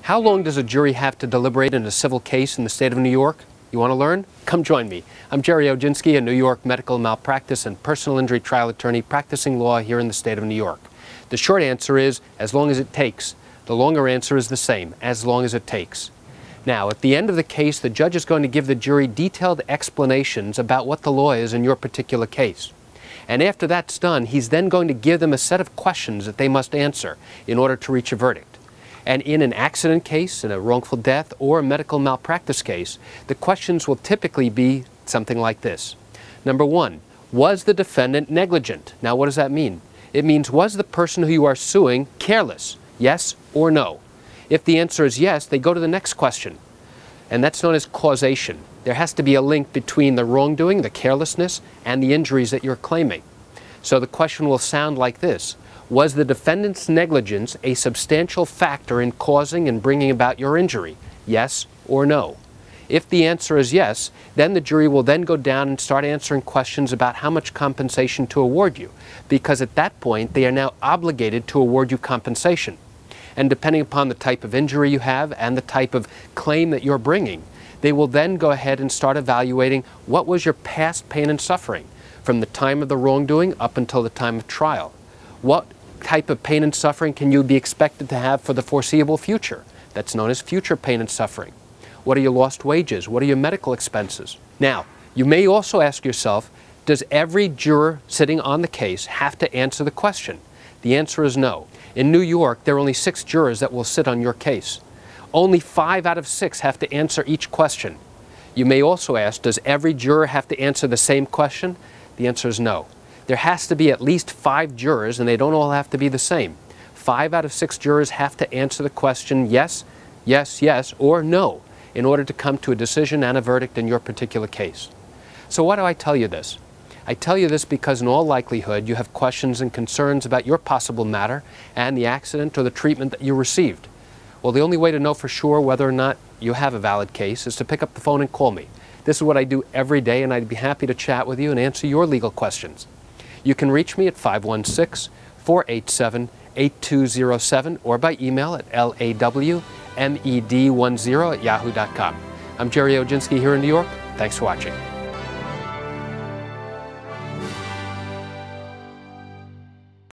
How long does a jury have to deliberate in a civil case in the state of New York? You want to learn? Come join me. I'm Gerry Oginski, a New York medical malpractice and personal injury trial attorney practicing law here in the state of New York. The short answer is, as long as it takes. The longer answer is the same, as long as it takes. Now, at the end of the case, the judge is going to give the jury detailed explanations about what the law is in your particular case. And after that's done, he's then going to give them a set of questions that they must answer in order to reach a verdict. And in an accident case, in a wrongful death, or a medical malpractice case, the questions will typically be something like this. Number one, was the defendant negligent? Now, what does that mean? It means, was the person who you are suing careless? Yes or no? If the answer is yes, they go to the next question, and that's known as causation. There has to be a link between the wrongdoing, the carelessness, and the injuries that you're claiming. So the question will sound like this. Was the defendant's negligence a substantial factor in causing and bringing about your injury? Yes or no? If the answer is yes, then the jury will then go down and start answering questions about how much compensation to award you, because at that point they are now obligated to award you compensation. And depending upon the type of injury you have and the type of claim that you're bringing, they will then go ahead and start evaluating what was your past pain and suffering from the time of the wrongdoing up until the time of trial. What type of pain and suffering can you be expected to have for the foreseeable future? That's known as future pain and suffering. What are your lost wages? What are your medical expenses? Now, you may also ask yourself, does every juror sitting on the case have to answer the question? The answer is no. In New York, there are only 6 jurors that will sit on your case. Only 5 out of 6 have to answer each question. You may also ask, does every juror have to answer the same question? The answer is no. There has to be at least 5 jurors, and they don't all have to be the same. 5 out of 6 jurors have to answer the question yes, yes, yes, or no in order to come to a decision and a verdict in your particular case. So why do I tell you this? I tell you this because in all likelihood you have questions and concerns about your possible matter and the accident or the treatment that you received. Well, the only way to know for sure whether or not you have a valid case is to pick up the phone and call me. This is what I do every day, and I'd be happy to chat with you and answer your legal questions. You can reach me at 516-487-8207 or by email at lawmed10@yahoo.com. I'm Gerry Oginski here in New York. Thanks for watching.